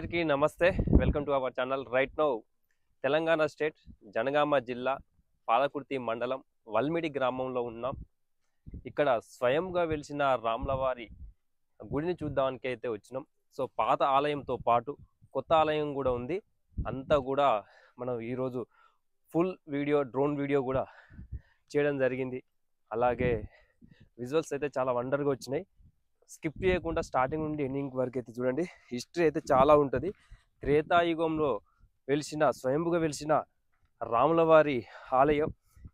అందరికీ నమస్తే. Welcome to our channel. Right now Telangana state Jangaon జిల్లా పాలకుర్తి మండలం వల్మిడి గ్రామంలో ఉన్నాం. ఇక్కడ స్వయంగా వెలిసిన రాములవారి గుడిని చూడడానికి అయితే వచ్చినాం. సో పాత ఆలయంతో పాటు కొత్త ఆలయం కూడా ఉంది. అంతా కూడా మనం ఈరోజు ఫుల్ వీడియో, డ్రోన్ వీడియో కూడా చేయడం జరిగింది. అలాగే విజువల్స్ అయితే చాలా వండర్గా వచ్చినాయి. స్కిప్ చేయకుండా స్టార్టింగ్ నుండి ఎండింగ్ వరకు అయితే చూడండి. హిస్టరీ అయితే చాలా ఉంటుంది. త్రేతాయుగంలో స్వయంభుగా వెలిసిన రాములవారి ఆలయం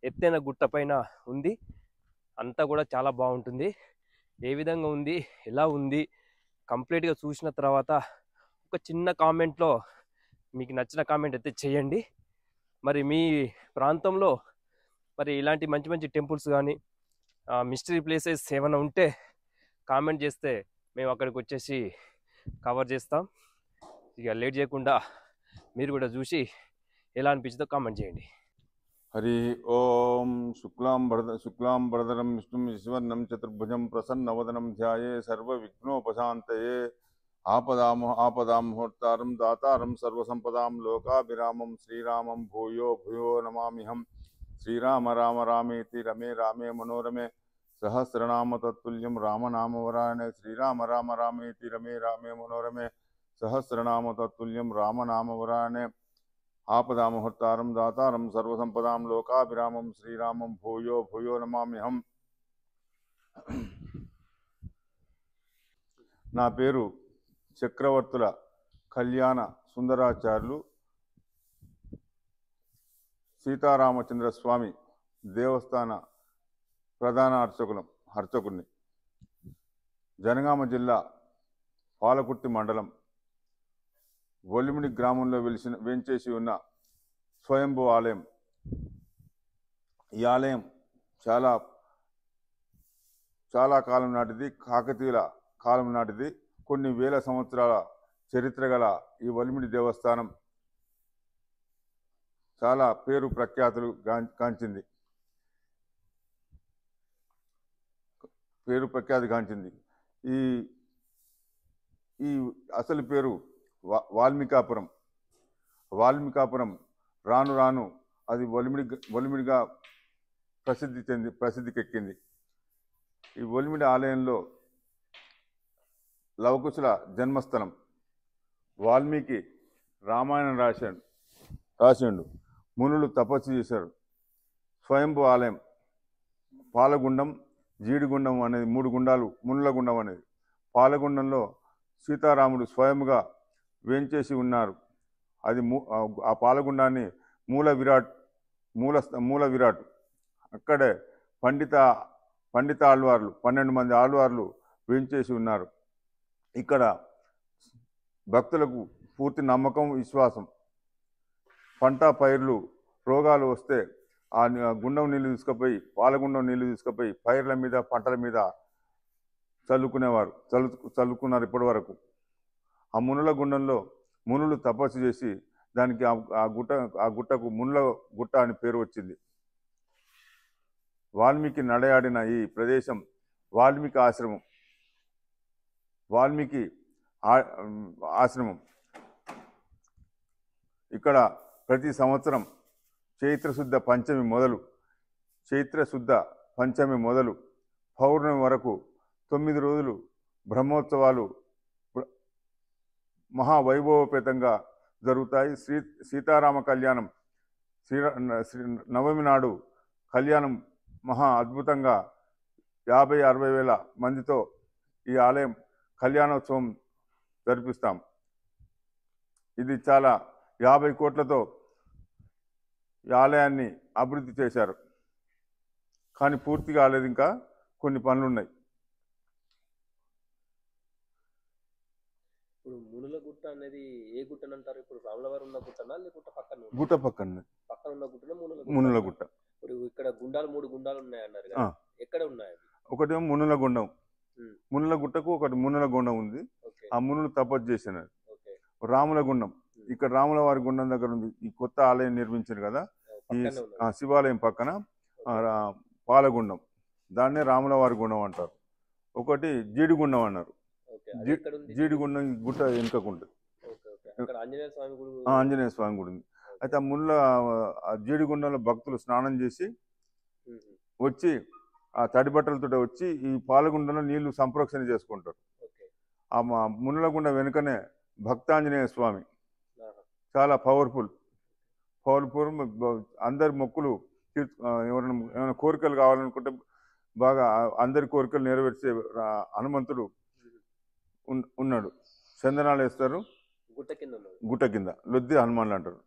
ఎత్తైన గుట్ట పైన ఉంది. అంతా కూడా చాలా బాగుంటుంది. ఏ విధంగా ఉంది, ఎలా ఉంది, కంప్లీట్గా చూసిన తర్వాత ఒక చిన్న కామెంట్లో మీకు నచ్చిన కామెంట్ అయితే చేయండి. మరి మీ ప్రాంతంలో మరి ఇలాంటి మంచి మంచి టెంపుల్స్ కానీ మిస్టరీ ప్లేసెస్ ఏమైనా ఉంటే కామెంట్ చేస్తే మేము అక్కడికి వచ్చేసి కవర్ చేస్తాం. ఇక లేట్ చేయకుండా మీరు కూడా చూసి ఎలా అనిపించిందో కామెంట్ చేయండి. హరి ఓం శుక్లాం వరదరం విష్ణుం శశివర్ణం చతుర్భుజం ప్రసన్నవదనం ధ్యాయే సర్వవిఘ్నోపశాంతయే ఆపదామహోర్తారం దాతారం సర్వసంపదాం లోకాభిరామం శ్రీరామం భూయో భూయో నమామ్యహం. శ్రీరామ రామ రామేతి రమే రామే మనోరమే సహస్రనామ తత్తుల్యం రామనామవరాయణే. శ్రీరామ రామ రామేతి రమే రామే మనోరమే సహస్రనామ తత్తుల్యం రామనామవరాయణే. ఆపదామహర్తారం దాతారం సర్వసంపదాం లోకాభిరామం శ్రీరామం భూయో భూయో నమామ్యహం. నా పేరు చక్రవర్తుల కళ్యాణ సుందరాచార్యులు. సీతారామచంద్ర స్వామి దేవస్థాన ప్రధాన అర్చకుని. జనగామ జిల్లా పాలకుర్తి మండలం వల్మిడి గ్రామంలో వేంచేసి ఉన్న స్వయంభూ ఆలయం. ఈ ఆలయం చాలా కాలం నాటిది, కాకతీయుల కాలం నాటిది. కొన్ని వేల సంవత్సరాల చరిత్ర గల ఈ వల్మిడి దేవస్థానం చాలా పేరు ప్రఖ్యాతులు గాంచింది. ఈ అసలు పేరు వాల్మీకాపురం. రాను రాను అది వల్మిడిగా ప్రసిద్ధికెక్కింది. ఈ వల్మిడి ఆలయంలో లవకుశుల జన్మస్థలం. వాల్మీకి రామాయణం రాసిండు. మునులు తపస్సు చేశారు. స్వయంభూ ఆలయం. పాలగుండం, జీడిగుండం అనేది 3 గుండాలు. మునుల గుండం అనేది పాలగుండంలో సీతారాముడు స్వయంగా వేంచేసి ఉన్నారు. అది ఆ పాలగుండాన్ని మూల విరాట్. అక్కడే పండిత ఆళ్వార్లు 12 మంది ఆళ్వార్లు వేంచేసి ఉన్నారు. ఇక్కడ భక్తులకు పూర్తి నమ్మకం, విశ్వాసం. పంట పైర్లు రోగాలు వస్తే ఆ గుండం నీళ్లు తీసుకుపోయి, పాలగుండం నీళ్లు తీసుకుపోయి పైర్ల మీద, పంటల మీద చల్లుకున్నారు ఇప్పటి వరకు. ఆ మునుల గుండంలో మునులు తపస్సు చేసి దానికి ఆ గుట్టకు మునుల గుట్ట అని పేరు వచ్చింది. వాల్మీకి నడయాడిన ఈ ప్రదేశం వాల్మీకి ఆశ్రమం. ఇక్కడ ప్రతి సంవత్సరం చైత్రశుద్ధ పంచమి మొదలు పౌర్ణమి వరకు 9 రోజులు బ్రహ్మోత్సవాలు మహావైభవపేతంగా జరుగుతాయి. సీతారామ కళ్యాణం నవమి నాడు కళ్యాణం మహా అద్భుతంగా 50-60 వేల మందితో ఈ ఆలయం కళ్యాణోత్సవం జరిపిస్తాం. ఇది చాలా 50 కోట్లతో ఈ ఆలయాన్ని అభివృద్ధి చేశారు. కానీ పూర్తి కాలేదు, ఇంకా కొన్ని పనులు ఉన్నాయి. ఇప్పుడు మునుల గుట్ట అనేది ఏ గుట్టని అంటారు? ఇప్పుడు రాములవారు ఉన్న గుట్టనా లేకుంటే పక్కన ఉన్న గుట్టనా మునుల గుట్ట. ఇప్పుడు ఇక్కడ 3 గుండాలు ఉన్నాయి అన్నారు కదా, ఎక్కడ ఉన్నాయి? ఒకటేమో మునుల గుండం. మునుల గుట్టకు ఒకటి మునుల గుండం ఉంది. ఆ మునులు తపస్సు చేసినారు. రాముల గుండం ఇక్కడ రాముల వారి గుండం దగ్గర ఉంది. ఈ కొత్త ఆలయం నిర్మించారు కదా, ఈ శివాలయం పక్కన పాలగుండం, దాన్నే రాముల వారి గుండం అంటారు. ఒకటి జీడిగుండం అన్నారు. జీడిగుండం గుట్ట వెనుకకుంటుంది. అక్కడ ఆంజనేయ స్వామి గుడి ఆంజనేయ స్వామి గుడి ఉంది. అయితే ఆ ముళ్ళ జీడిగుండంలో భక్తులు స్నానం చేసి వచ్చి ఆ తడి బట్టలతో వచ్చి ఈ పాలగుండంలో నీళ్లు సంప్రోక్షణ చేసుకుంటారు. ఆ ముళ్ళగుండ వెనుకనే భక్తాంజనేయ స్వామి చాలా పవర్ఫుల్ అందరి మొక్కులు ఏమైనా కోరికలు కావాలనుకుంటే బాగా అందరి కోరికలు నెరవేర్చే హనుమంతుడు ఉన్నాడు. చందనాలు వేస్తారు గుట్ట కింద లొద్ది హనుమాన్లు అంటారు.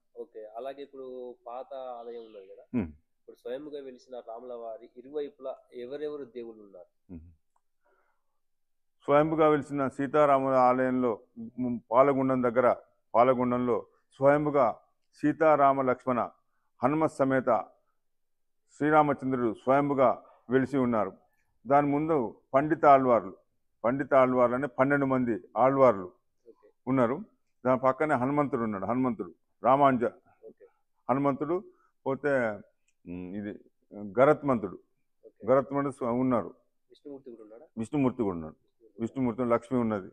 అలాగే ఇప్పుడు పాత ఆలయం ఉన్నది కదా, ఇప్పుడు స్వయంగా వెలిసిన రాముల వారి ఇరువైపులా ఎవరెవరు దేవుళ్ళు ఉన్నారు? స్వయంగా వెలిసిన సీతారాముల ఆలయంలో పాలగుండంలో స్వయంగా సీతారామ లక్ష్మణ హనుమత్ సమేత శ్రీరామచంద్రుడు స్వయంగా వెలిసి ఉన్నారు. దాని ముందు పండిత ఆళ్వార్లు అంటే 12 మంది ఆళ్వార్లు ఉన్నారు. దాని పక్కనే హనుమంతుడు ఉన్నాడు. హనుమంతుడు పోతే ఇది గరత్మంతుడు ఉన్నారు. విష్ణుమూర్తి కూడా ఉన్నాడు. విష్ణుమూర్తి లక్ష్మి ఉన్నది,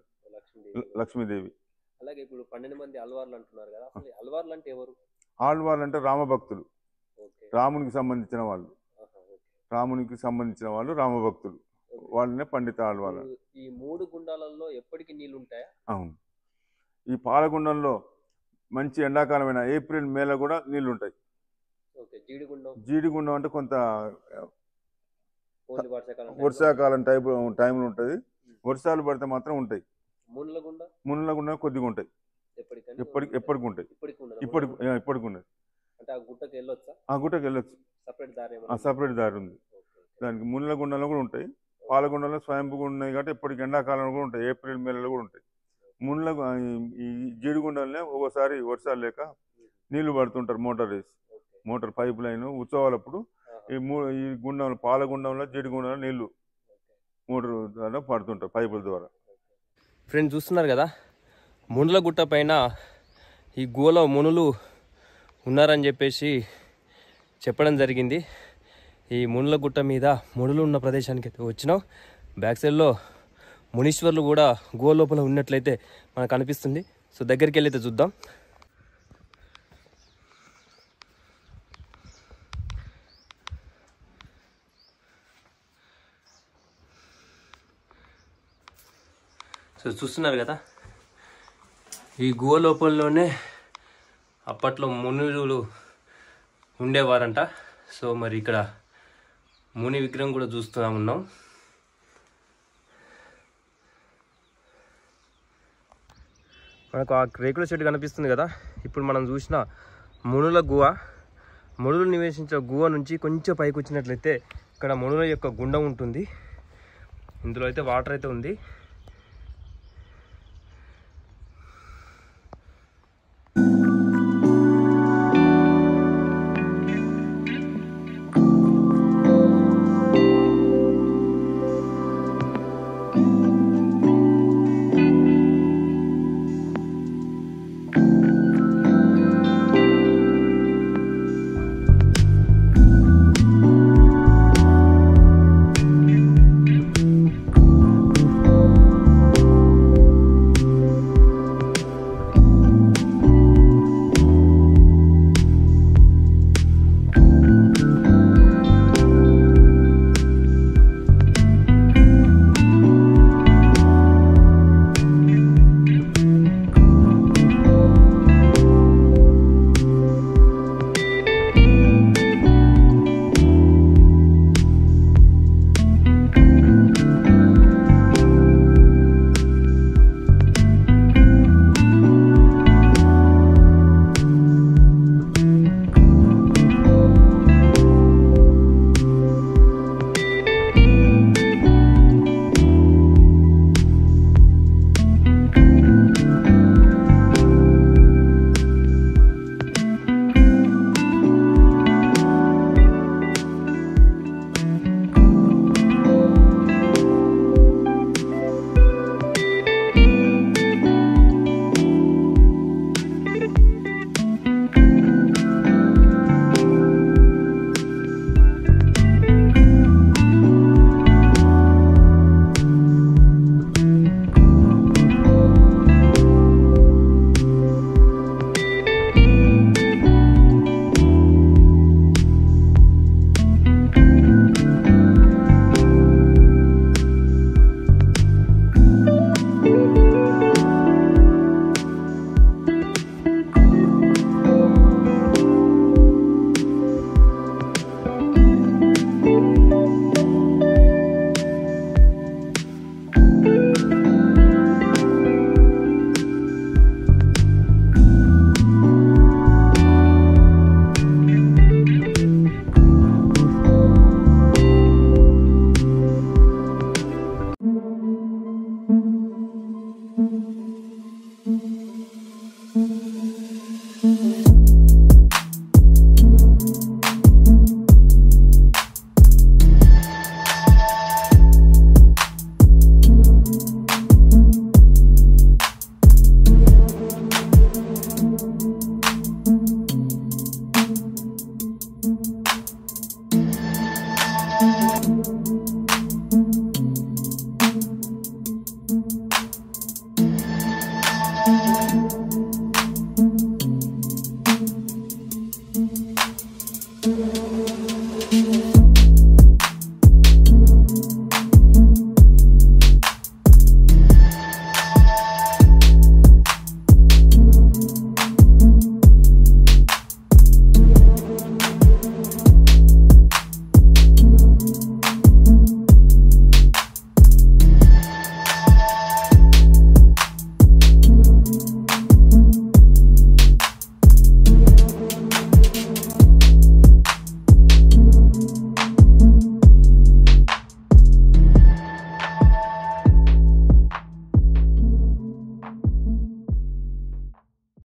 లక్ష్మీదేవి. అలాగే ఇప్పుడు 12 మంది అల్వార్లు అంటున్నారు కదా, అసలు అల్వార్లు అంటే ఎవరు? ఆళ్వార్లు అంటే రామభక్తులు, రామునికి సంబంధించిన వాళ్ళు రామభక్తులు, వాళ్ళనే పండిత ఆళ్వార్లు. ఈ 3 గుండాలలో ఎప్పటికీ నీళ్లు ఉంటాయా? అవును. ఈ పాలగుండంలో మంచి ఎండాకాలమైన ఏప్రిల్ మేలో కూడా నీళ్లు ఉంటాయి. జీడిగుండం అంటే కొంత వర్షాకాలం టైంలో ఉంటుంది. వర్షాలు పడితే మాత్రం ఉంటాయి. ముళ్ళగుండం కొద్దిగా ఉంటాయి, ఎప్పటికి ఉంటాయి. ఇప్పటికి ఉన్నది. ఆ గుట్టకి వెళ్ళొచ్చు, సపరేట్ దారి ఉంది దానికి. ముళ్ళగుండంలో కూడా ఉంటాయి, పాలగుండంలో స్వయంభూగా ఉన్నాయి కాబట్టి ఎప్పటికి ఎండాకాలంలో కూడా ఉంటాయి, ఏప్రిల్ మేలలో కూడా ఉంటాయి. ఈ జీడిగుండంలో ఒక్కోసారి వర్షాలు లేక నీళ్లు పడుతుంటారు, మోటార్ పైప్ లైన్ ఉత్సవాలప్పుడు ఈ గుండంలో పాలగుండంలో జీడిగుండంలో నీళ్లు మోటార్ ద్వారా పడుతుంటారు పైపుల ద్వారా. ఫ్రెండ్స్ చూస్తున్నారు కదా, మునులగుట్ట పైన ఈ గోల మునులు ఉన్నారని చెప్పేసి చెప్పడం జరిగింది. ఈ మునులగుట్ట మీద మునులు ఉన్న ప్రదేశానికి అయితే వచ్చినాం. బ్యాక్ సైడ్లో మునీశ్వర్లు కూడా గో లోపల ఉన్నట్లయితే మనకు అనిపిస్తుంది. సో దగ్గరికి వెళ్ళి అయితే చూద్దాం. సో చూస్తున్నారు కదా, ఈ గుహ లోపలలోనే అప్పట్లో మునులు ఉండేవారంట. సో మరి ఇక్కడ ముని విగ్రహం కూడా ఉన్నాం. మనకు ఆ రేకుల చెట్టు కనిపిస్తుంది కదా, ఇప్పుడు మనం చూసిన మునుల గుహ. మునులు నివసించిన గుహ నుంచి కొంచెం పైకి వచ్చినట్లయితే ఇక్కడ మునుల యొక్క గుండం ఉంటుంది. ఇందులో అయితే వాటర్ అయితే ఉంది.